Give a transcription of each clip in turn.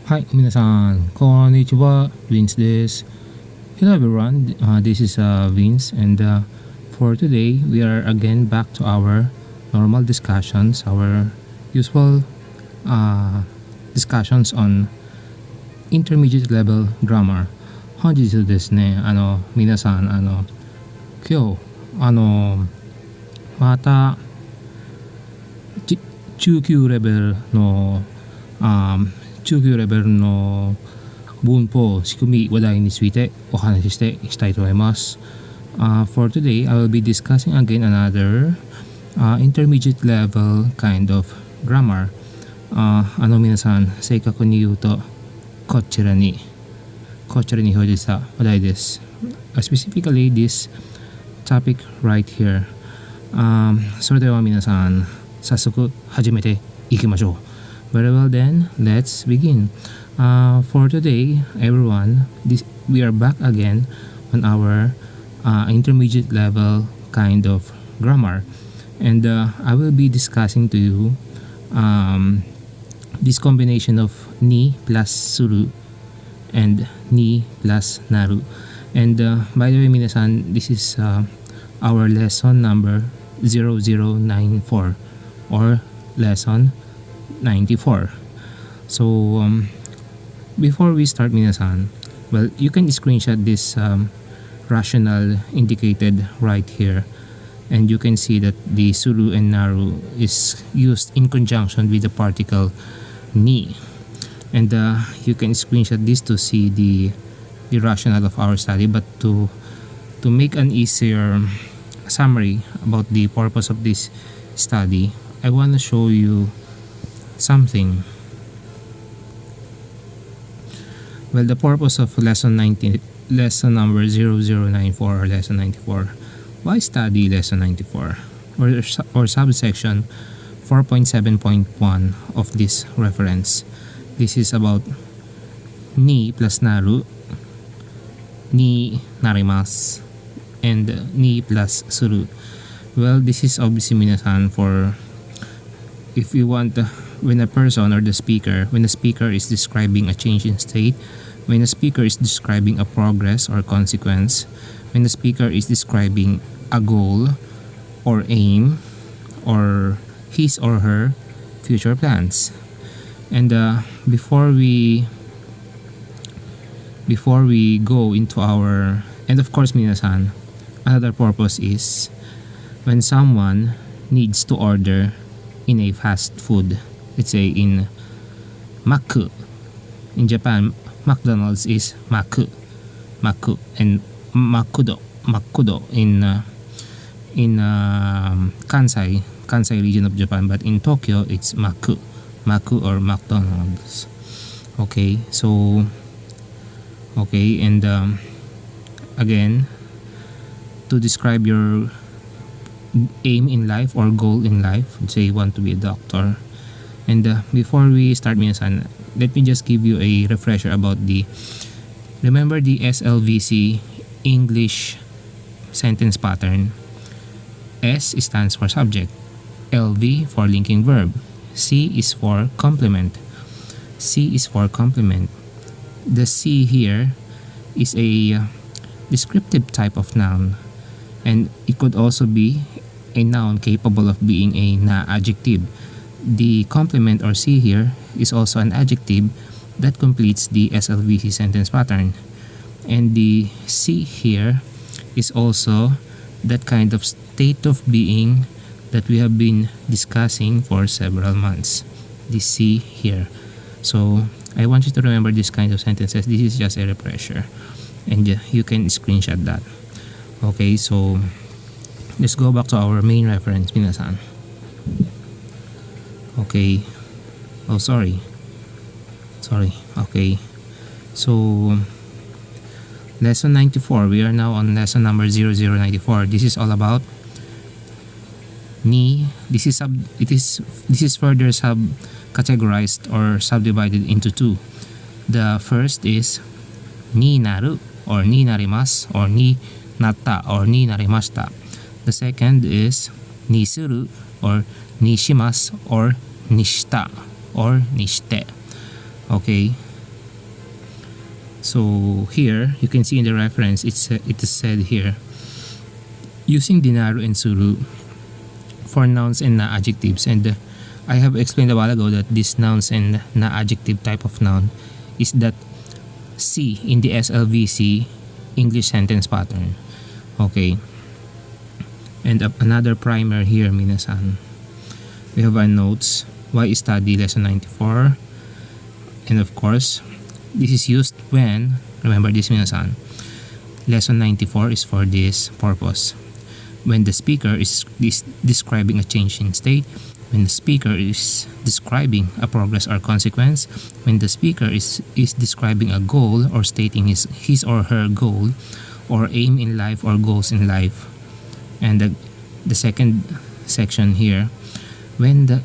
Hi, 皆さん、konnichiwa, Vince this. Hello everyone, this is Vince, and for today we are again back to our normal discussions, our usual uh, discussions on intermediate level grammar. 本日ですね、皆さん、今日、また、中級レベルの、中級レベルの文法、仕組み、話題についてお話ししていきたいと思います。For today, I will be discussing again another intermediate level kind of grammar. 皆さん、正確に言うと、こちらに表示した話題です。Specifically, this topic right here. それでは皆さん、早速始めていきましょう。Very well then, let's begin. For today, everyone, we are back again on our intermediate level kind of grammar. And I will be discussing to you this combination of ni plus suru and ni plus naru. And by the way, minasan, this is our lesson number 0094 or lesson 94. So before we start, minasan, well, you can screenshot this rational indicated right here, and you can see that the suru and naru is used in conjunction with the particle ni, and you can screenshot this to see the rationale of our study. But to make an easier summary about the purpose of this study, I want to show you something. Well, the purpose of lesson number 0094 or lesson 94. Why study lesson 94 or subsection 4.7.1 of this reference? This is about ni plus naru, ni narimasu, and ni plus suru. Well, this is obviously minasan for if you want when a person or the speaker is describing a change in state, when the speaker is describing a progress or consequence, when the speaker is describing a goal or aim or his or her future plans. And before we go into our, and of course minasan, another purpose is when someone needs to order in a fast food, let's say in Maku. In Japan, McDonald's is Maku, and Makudo in Kansai region of Japan, but in Tokyo it's Maku or McDonald's. Okay, and again, to describe your aim in life or goal in life, say you want to be a doctor. And before we start, minasan, let me just give you a refresher about remember the SLVC English sentence pattern. S stands for subject, LV for linking verb, C is for complement. The C here is a descriptive type of noun, and it could also be a noun capable of being a adjective. The complement or C here is also an adjective that completes the SLVC sentence pattern. And the C here is also that kind of state of being that we have been discussing for several months. The C here. So I want you to remember this kind of sentences. This is just a refresher, and you can screenshot that. Okay, so let's go back to our main reference, minasan. Okay. Oh, sorry. Okay. So lesson 94. We are now on lesson number 0094. This is all about ni. This is further categorized or subdivided into two. The first is ni naru or ni narimasu or ni natta or ni narimashita. The second is ni suru or ni shimasu or nishita or nishite. Okay, So here you can see in the reference it is said here, using the naru and suru for nouns and na-adjectives. And I have explained a while ago that this nouns and na-adjective type of noun is that C in the SLVC English sentence pattern. Okay. And another primer here, minasan. We have our notes. Why study lesson 94? And of course, this is used when, remember this, minasan, lesson 94 is for this purpose. When the speaker is describing a change in state, when the speaker is describing a progress or consequence, when the speaker is describing a goal or stating his or her goal or aim in life or goals in life. And the second section here, when the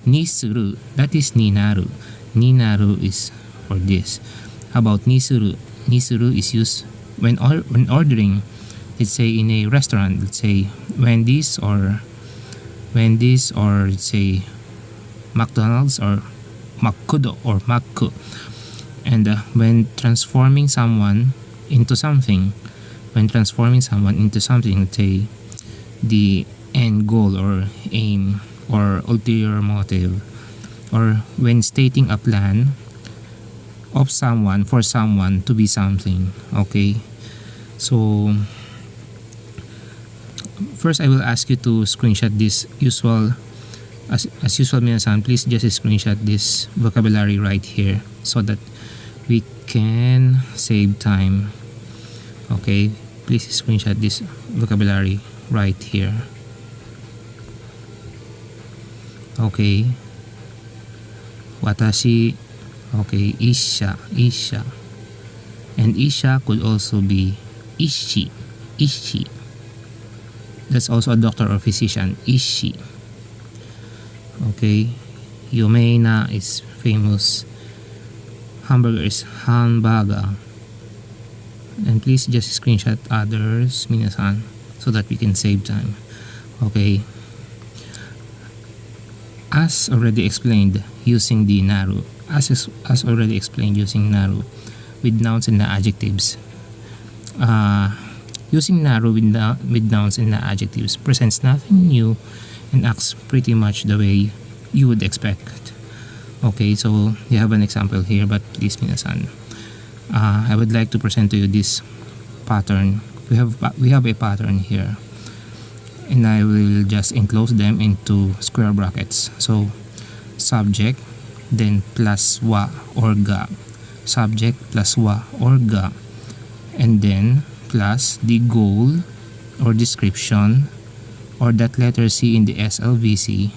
ni suru, that is ni naru. Ni naru is for this. How about ni suru? Ni suru is used when ordering, let's say in a restaurant, let's say Wendy's or let's say McDonald's or Makkudo or Makku. And when transforming someone into something, let's say the end goal or aim or ulterior motive, or when stating a plan of someone for someone to be something. Okay, so first I will ask you to screenshot this usual, as usual, minasan, please just screenshot this vocabulary right here so that we can save time. Okay, please screenshot this vocabulary right here. Okay, watashi. Okay, isha. And isha could also be ishi. That's also a doctor or physician. Ishi. Okay, yumeina is famous. Hamburger is hamburger. And please just screenshot others, minasan, so that we can save time. Okay. As already explained, using the naru. As already explained, using naru with nouns and adjectives. Using naru with nouns and adjectives presents nothing new and acts pretty much the way you would expect. Okay, so you have an example here, but please, minasan, I would like to present to you this pattern. We have a pattern here, and I will just enclose them into square brackets. So subject, then plus wa or ga, subject plus wa or ga, and then plus the goal or description or that letter C in the SLVC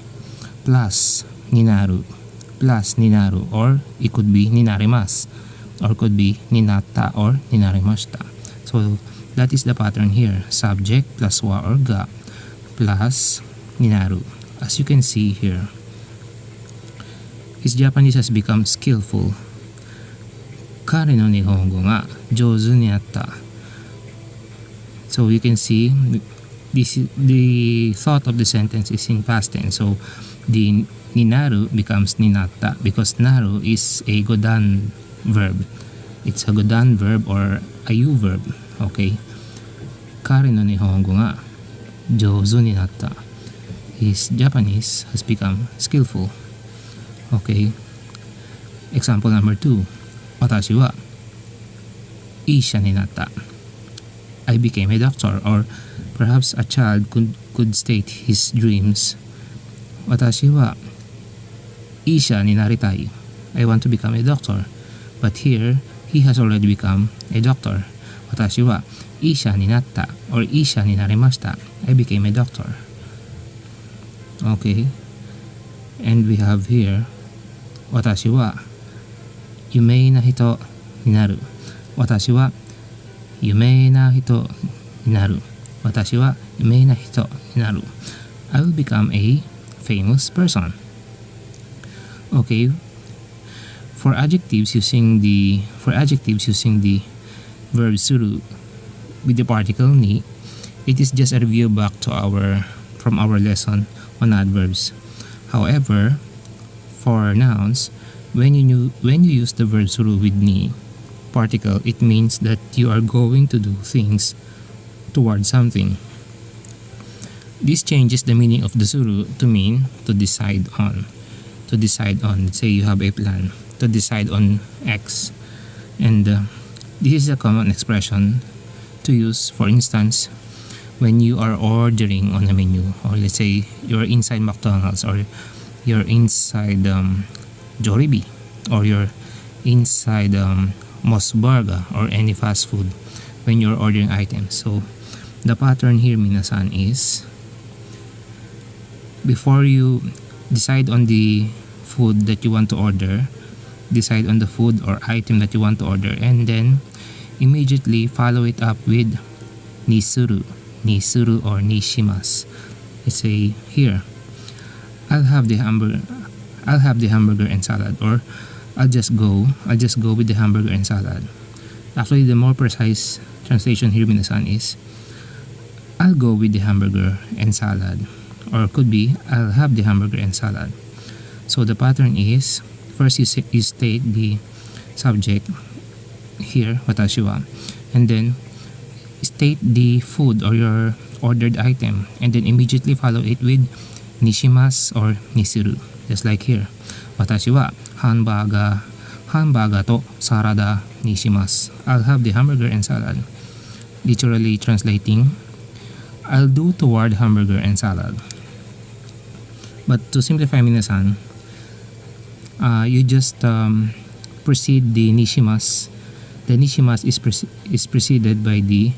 plus ninaru, or it could be ninarimas, or could be ninata or ninarimashita. So that is the pattern here, subject plus wa or ga plus ninaru. As you can see here, his Japanese has become skillful. Kare no nihongo ga jouzu ni natta. So you can see the thought of the sentence is in past tense. So the ninaru becomes ninatta because naru is a godan verb. It's a godan verb or a yu verb. Okay. Kare no nihongo ga jouzu ni natta. His Japanese has become skillful. Okay. Example number 2. Watashi wa isha ni natta. I became a doctor. Or perhaps a child could state his dreams. Watashi wa isha ni naritai. I want to become a doctor. But here, he has already become a doctor. Watashi wa isha ni natta or isha ni narimashita. I became a doctor. Okay. And we have here, watashi wa yumei na hito ni naru. Watashi wa yumei na hito ni naru. Watashi wa yumei na hito ni naru. I will become a famous person. Okay. For adjectives using the verb suru with the particle ni, it is just a review back from our lesson on adverbs. However, for nouns, when you use the verb suru with ni, particle, it means that you are going to do things toward something. This changes the meaning of desuru to mean to decide on. To decide on, say you have a plan, to decide on X. And this is a common expression to use, for instance, when you are ordering on a menu, or let's say you're inside McDonald's, or you're inside Jollibee, or you're inside Moss Burger, or any fast food when you're ordering items. So the pattern here, minasan, is before you decide on the food that you want to order, decide on the food or item that you want to order, and then immediately follow it up with nisuru or nishimasu. Let's say here, I'll have the hamburger and salad, or I'll just go with the hamburger and salad. Actually, the more precise translation here, minasan, is I'll go with the hamburger and salad, or it could be I'll have the hamburger and salad. So the pattern is, first you state the subject here, watashi wa, and then state the food or your ordered item, and then immediately follow it with nishimasu or nisuru. Just like here, watashi wa hamburger to sarada nishimasu. I'll have the hamburger and salad. Literally translating, I'll do toward hamburger and salad. But to simplify, minasan, you just precede the nishimasu. The nishimasu is preceded by the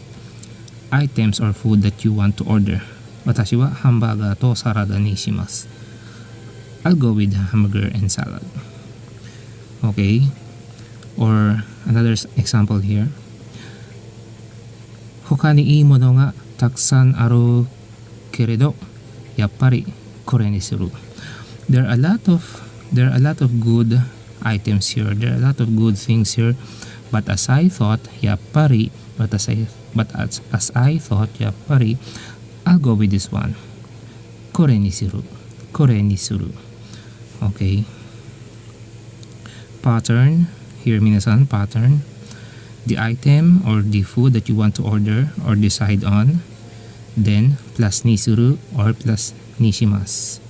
items or food that you want to order. Watashi wa hamburger to sarada nishimasu. I'll go with hamburger and salad. Okay? Or another example here. Hoka ni ii mono ga takusan aru keredo, yappari kore ni suru. There are a lot of good items here. There are a lot of good things here. But as I thought, yappari, as I thought, yappari, I'll go with this one. Kore ni suru. Kore ni suru. Okay. Pattern. Here, minasan, pattern. The item or the food that you want to order or decide on. Then, plus nisuru or plus nishimasu.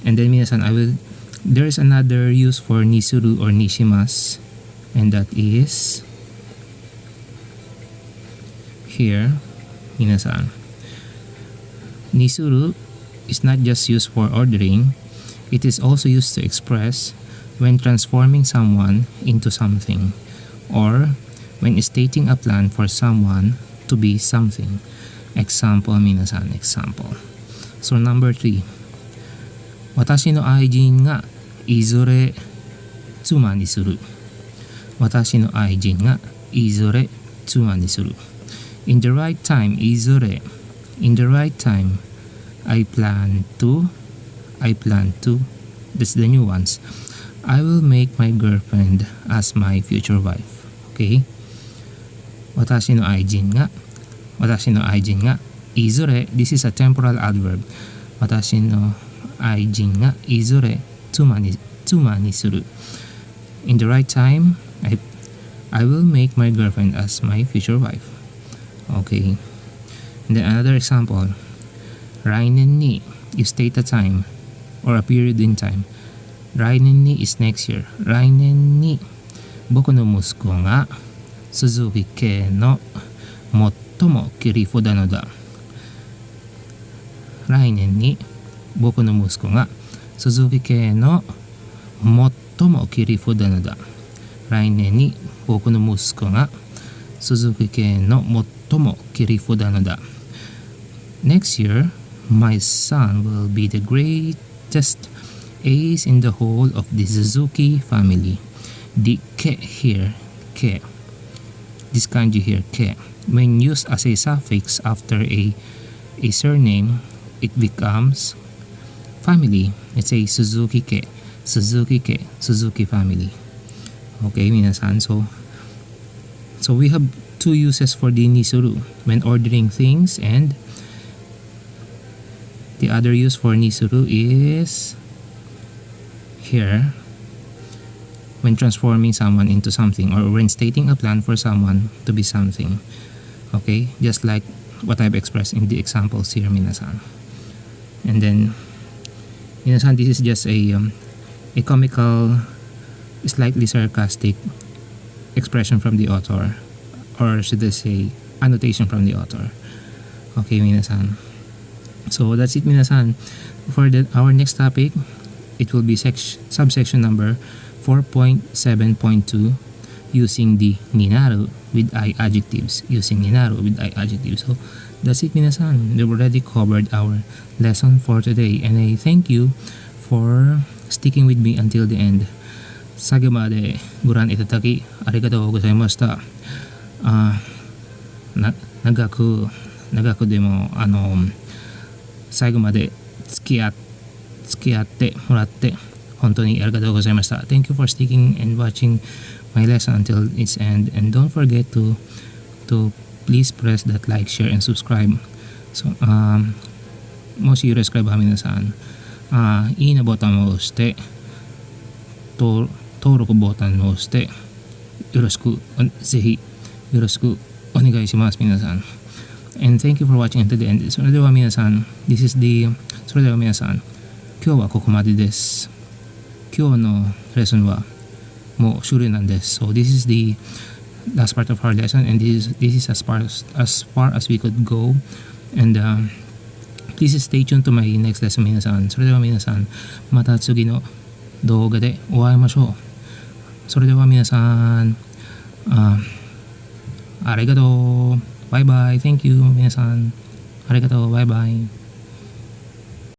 And then, minasan, there is another use for nisuru or nishimasu. And that is here, minasan. Nisuru is not just used for ordering, it is also used to express when transforming someone into something, or when stating a plan for someone to be something. Example, minasan, example. So number 3. Watashi no aijin ga izore tsuma ni suru. Watashi no aijin ga izore tsuma ni suru. In the right time, izore. In the right time, I plan to. That's the new ones. I will make my girlfriend as my future wife. Okay? Watashi no aijin ga. Watashi no aijin ga izore. This is a temporal adverb. Watashi no aijin ga izore tsuma ni suru. In the right time, I will make my girlfriend as my future wife. Okay. And then another example. Rainen ni. You state a time or a period in time. Rainen ni is next year. Rainen ni boku no musuko ga Suzuki Kei no mottomo kirifu da no da. Rainen ni boku no musuko ga Suzuki Kei no mottomo kirifu da no da. Rainen ni boku no musuko ga Suzuki Kei no mottomo kirifu da no da. Next year, my son will be the greatest ace in the whole of the Suzuki family. The ke here, ke. This kanji here, ke. When used as a suffix after a surname, it becomes family. Let's say Suzuki ke, Suzuki family. Okay, minasan. So we have two uses for the nisuru when ordering things, and the other use for nisuru is here when transforming someone into something or when stating a plan for someone to be something. Okay, just like what I've expressed in the examples here, minasan. And then, minasan, this is just a comical, slightly sarcastic expression from the author, or should I say, annotation from the author. Okay, minasan. So that's it, minasan. For our next topic, it will be subsection number 4.7.2, using the ninaru with I adjectives. Using ninaru with I adjectives. So that's it, minasan. We've already covered our lesson for today, and I thank you for sticking with me until the end. 最後までご覧いただきありがとうございました。長くでも最後まで付き合ってもらって本当にありがとうございました。Thank you for sticking and watching my lesson until its end, and don't forget to please press that like, share, and subscribe. So もしよろしければ皆さんいいねボタンを押して登録ボタンを押してぜひよろしくお願いします、皆さん。And thank you for watching until the end. それでは皆さん、今日はここまでです。今日のレッスンはもう終了なんです。So this is the last part of our lesson, and this is as far as we could go. And please stay tuned to my next lesson, 皆さん。それでは皆さん、また次の動画でお会いしましょう。それでは皆さん、ありがとう。バイバイ。Thank you 皆さん。ありがとう。バイバイ。